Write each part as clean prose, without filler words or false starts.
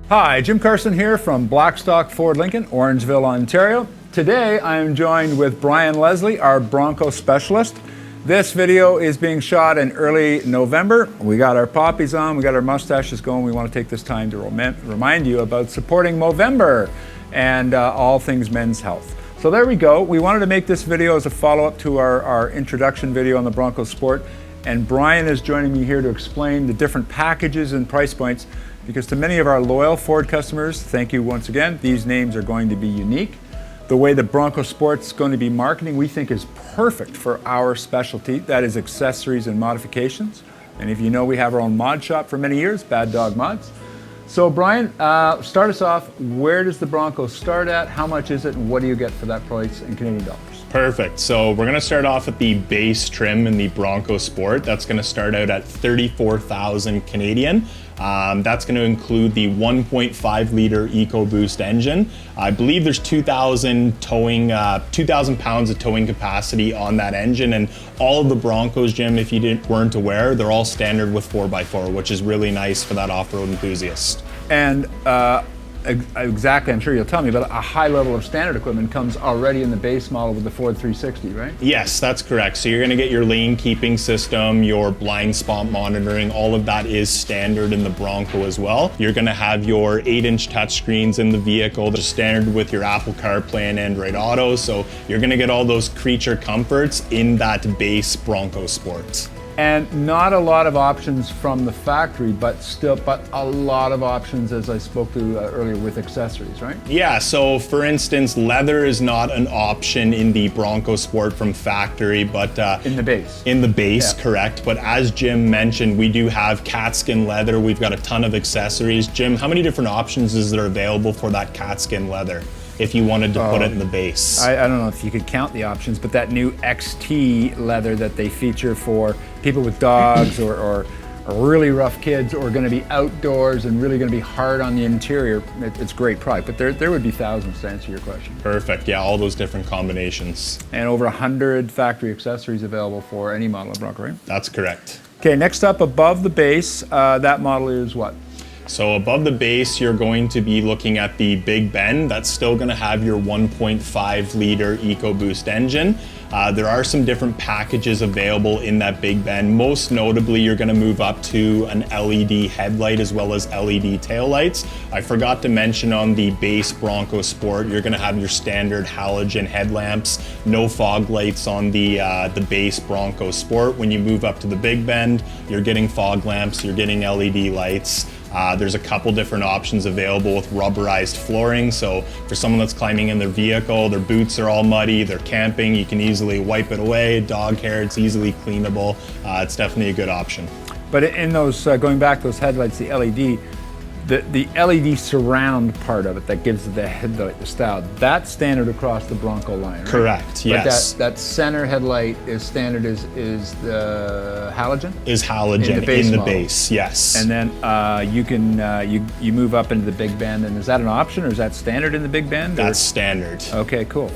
Hi, Jim Carson here from Blackstock Ford Lincoln, Orangeville, Ontario. Today I am joined with Brian Leslie, our Bronco specialist. This video is being shot in early November. We got our poppies on, we got our mustaches going. We want to take this time to remind you about supporting Movember and all things men's health. So there we go. We wanted to make this video as a follow-up to our introduction video on the Bronco Sport. And Brian is joining me here to explain the different packages and price points, because to many of our loyal Ford customers, thank you once again, these names are going to be unique. The way that Bronco Sport's going to be marketing, we think is perfect for our specialty, that is accessories and modifications. And if you know, we have our own mod shop for many years, Bad Dog Mods. So Brian, start us off. Where does the Bronco start at? How much is it? And what do you get for that price in Canadian dollars? Perfect. So we're going to start off with the base trim in the Bronco Sport. That's going to start out at 34,000 Canadian. That's going to include the 1.5 liter EcoBoost engine. I believe there's 2,000 pounds of towing capacity on that engine, and all of the Broncos, Jim, if you weren't aware, they're all standard with 4x4, which is really nice for that off-road enthusiast. And exactly, I'm sure you'll tell me, but a high level of standard equipment comes already in the base model with the Ford 360, right? Yes, that's correct. So you're going to get your lane keeping system, your blind spot monitoring, all of that is standard in the Bronco as well. You're going to have your 8-inch touchscreens in the vehicle. They're standard with your Apple CarPlay and Android Auto. So you're going to get all those creature comforts in that base Bronco Sport. And not a lot of options from the factory, but a lot of options, as I spoke to earlier, with accessories, right? Yeah, so for instance, leather is not an option in the Bronco Sport from factory, but in the base. In the base, yeah. Correct. But as Jim mentioned, we do have cat skin leather. We've got a ton of accessories. Jim, how many different options is there available for that cat skin leather if you wanted to put it in the base? I don't know if you could count the options, but that new XT leather that they feature for people with dogs or really rough kids, or going to be outdoors and really going to be hard on the interior, it's great product. But there would be thousands to answer your question. Perfect. Yeah, all those different combinations. And over 100 factory accessories available for any model of Bronco, right? That's correct. Okay, next up, above the base, that model is what? So above the base, you're going to be looking at the Big Bend. That's still going to have your 1.5 liter EcoBoost engine. There are some different packages available in that Big Bend. Most notably, you're going to move up to an LED headlight as well as LED taillights. I forgot to mention on the base Bronco Sport, you're going to have your standard halogen headlamps, no fog lights on the base Bronco Sport. When you move up to the Big Bend, you're getting fog lamps, you're getting LED lights. There's a couple different options available with rubberized flooring. So for someone that's climbing in their vehicle, their boots are all muddy, they're camping, you can easily wipe it away. Dog hair, it's easily cleanable. It's definitely a good option. But in those, going back, those headlights, the LED, the LED surround part of it that gives the headlight the style, that's standard across the Bronco line, right? Correct, yes. But that center headlight is standard, is the halogen? Is halogen in the base, yes. And then you move up into the Big Bend, and is that an option, or is that standard in the Big Bend? That's standard. Okay, cool.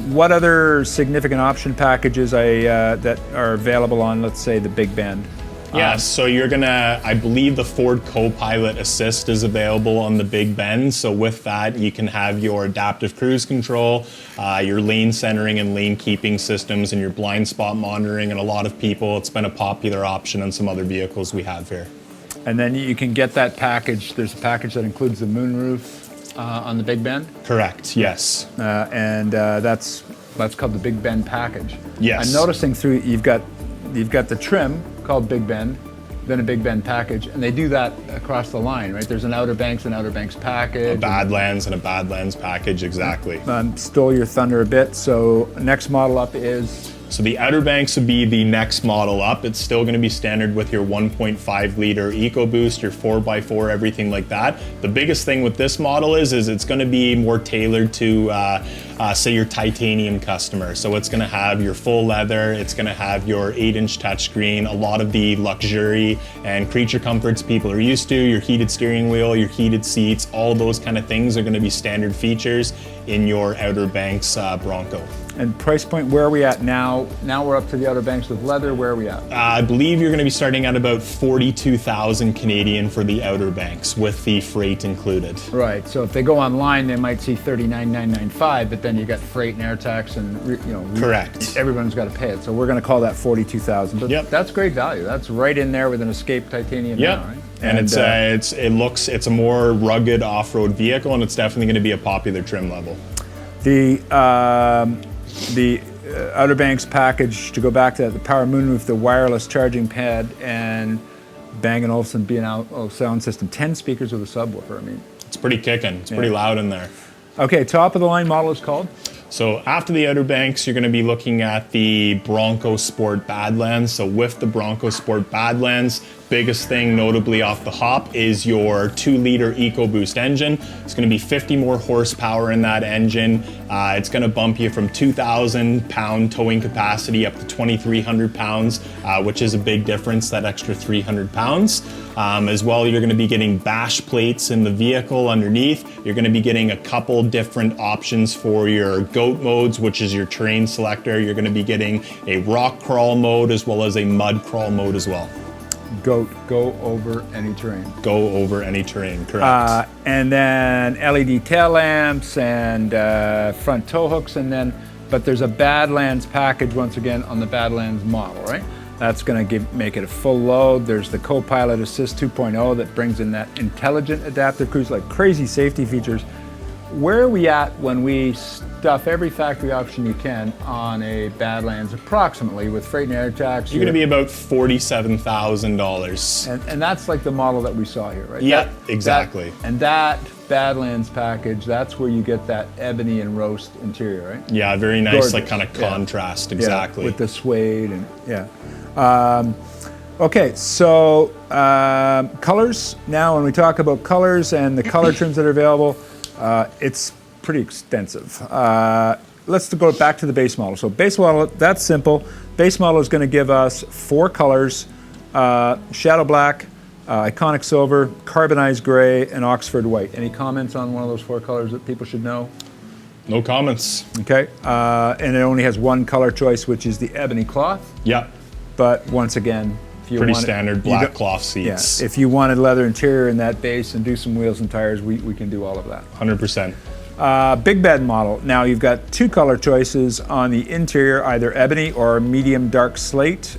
What other significant option packages that are available on, let's say, the Big Bend? Yeah, so you're gonna, I believe the Ford Co-Pilot Assist is available on the Big Bend. So with that, you can have your adaptive cruise control, your lane centering and lane keeping systems, and your blind spot monitoring. And a lot of people, it's been a popular option on some other vehicles we have here. And then you can get that package. There's a package that includes the moonroof on the Big Bend? Correct, yes. And that's called the Big Bend package. Yes. I'm noticing through, you've got the trim called Big Bend, then a Big Bend package, and they do that across the line, right? There's an Outer Banks package. A Badlands and a Badlands package, exactly. Stole your thunder a bit, so next model up is? So the Outer Banks would be the next model up. It's still going to be standard with your 1.5 liter EcoBoost, your 4x4, everything like that. The biggest thing with this model is it's going to be more tailored to, say, your titanium customer. So it's going to have your full leather, it's going to have your 8-inch touchscreen, a lot of the luxury and creature comforts people are used to, your heated steering wheel, your heated seats, all those kind of things are going to be standard features in your Outer Banks Bronco. And price point, where are we at now? Now we're up to the Outer Banks with leather. Where are we at? I believe you're going to be starting at about 42,000 Canadian for the Outer Banks with the freight included. Right. So if they go online, they might see 39,995, but then you got freight and air tax, and Correct. Everyone's got to pay it. So we're going to call that 42,000. But Yep. that's great value. That's right in there with an Escape Titanium. Yep. Now, right? And it's a more rugged off-road vehicle, and it's definitely going to be a popular trim level. The Outer Banks package, to go back to that, the power moonroof, the wireless charging pad, and Bang & Olufsen B&O sound system, 10 speakers with a subwoofer. I mean, It's pretty kicking. It's pretty loud in there. okay, top of the line model is called? So after the Outer Banks, you're going to be looking at the Bronco Sport Badlands. So with the Bronco Sport Badlands, biggest thing notably off the hop is your 2-liter EcoBoost engine. It's going to be 50 more horsepower in that engine. It's going to bump you from 2,000 pound towing capacity up to 2,300 pounds, which is a big difference, that extra 300 pounds. As well, you're going to be getting bash plates in the vehicle underneath. You're going to be getting a couple different options for your goat modes, which is your terrain selector. You're going to be getting a rock crawl mode as well as a mud crawl mode as well. Go over any terrain. Go over any terrain, correct. And then LED tail lamps and front tow hooks, but there's a Badlands package once again on the Badlands model, right? That's going to make it a full load. There's the Co-Pilot Assist 2.0 that brings in that intelligent adaptive cruise, like crazy safety features. Where are we at when we stuff every factory option you can on a Badlands, approximately, with freight and air tax? You're going to be about $47,000. And that's like the model that we saw here, right? Yeah, exactly. And that Badlands package, that's where you get that ebony and roast interior, right? Yeah, very nice, Gorgeous. like kind of contrast, exactly. Yeah, with the suede and okay, so colors. Now, when we talk about colors and the color trims that are available, it's pretty extensive. Let's go back to the base model. So base model, that's simple. Base model is going to give us 4 colors: shadow black, iconic silver, carbonized gray, and Oxford white. Any comments on one of those 4 colors that people should know? No comments. Okay, and it only has one color choice, which is the ebony cloth. Yep. But once again, if you Pretty want standard black cloth seats. Yeah, if you wanted leather interior in that base and do some wheels and tires, we can do all of that. 100%. Big bed model. Now you've got 2 color choices on the interior, either ebony or medium dark slate.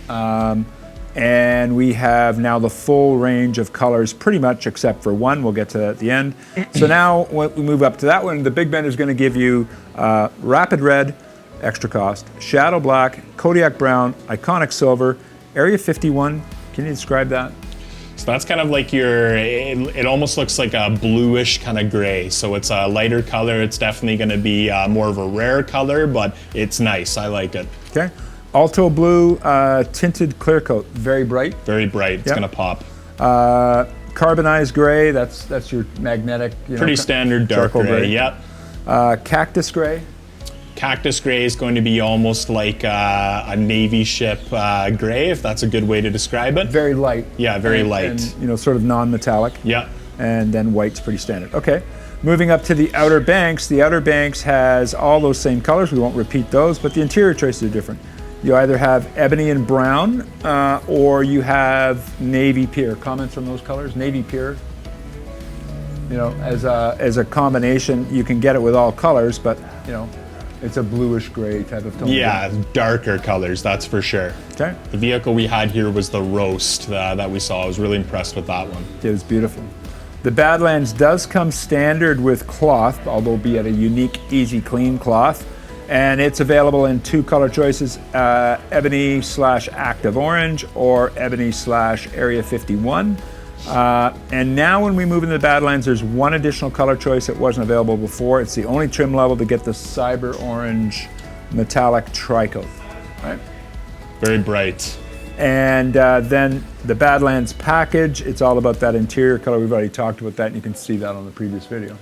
And we have now the full range of colors, pretty much except for one. We'll get to that at the end. So now when we move up to that one, the Big Bend is going to give you rapid red, extra cost, shadow black, Kodiak brown, iconic silver, area 51. Can you describe that? So that's kind of like it almost looks like a bluish kind of gray. So it's a lighter color. It's definitely going to be more of a rare color, but it's nice. I like it. Okay. Alto blue, tinted clear coat, very bright. Very bright. It's going to pop. Carbonized gray, that's your magnetic. Pretty standard dark gray. Yep. Cactus gray. Cactus gray is going to be almost like a Navy ship gray, if that's a good way to describe it. Very light. Yeah, very light. And, sort of non-metallic. Yeah. And then white's pretty standard. Okay. Moving up to the Outer Banks. The Outer Banks has all those same colors. We won't repeat those, but the interior choices are different. You either have ebony and brown, or you have navy pear. Comments on those colors? Navy pear. As a combination, you can get it with all colors, but it's a bluish gray type of tone. Yeah, darker colors, that's for sure. Okay. The vehicle we had here was the roast that we saw. I was really impressed with that one. It was beautiful. The Badlands does come standard with cloth, although be it a unique, easy clean cloth. And it's available in 2 color choices, ebony/active orange or ebony/area 51. And now when we move into the Badlands, there's one additional color choice that wasn't available before. It's the only trim level to get the cyber orange metallic tricoat, right? Very bright. And then the Badlands package, it's all about that interior color. We've already talked about that, and you can see that on the previous video.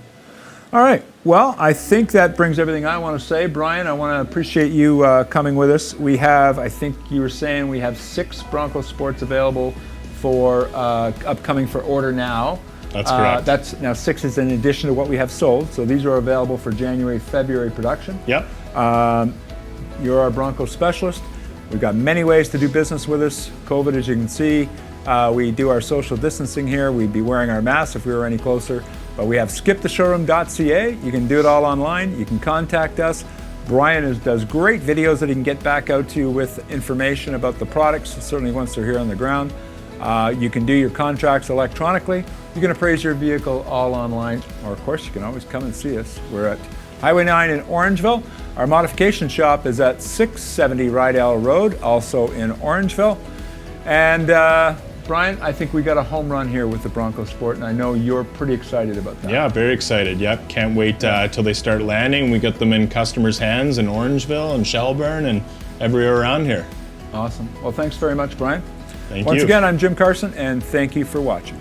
All right, well, I think that brings everything I want to say. Brian, I want to appreciate you coming with us. We have, I think you were saying, we have 6 Bronco Sports available for upcoming for order now. That's correct. That's now 6 is in addition to what we have sold. So these are available for January, February production. Yep. You're our Bronco specialist. We've got many ways to do business with us. COVID, as you can see, we do our social distancing here. We'd be wearing our masks if we were any closer. But we have skiptheshowroom.ca. You can do it all online. You can contact us. Brian does great videos that he can get back out to you with information about the products, certainly once they're here on the ground. You can do your contracts electronically. You can appraise your vehicle all online. Or of course, you can always come and see us. We're at Highway 9 in Orangeville. Our modification shop is at 670 Rydell Road, also in Orangeville. And Brian, I think we got a home run here with the Bronco Sport, and I know you're pretty excited about that. Yeah, very excited. Yep, can't wait till they start landing. We get them in customers' hands in Orangeville and Shelburne and everywhere around here. Awesome. Well, thanks very much, Brian. Thank you. Once again, I'm Jim Carson, and thank you for watching.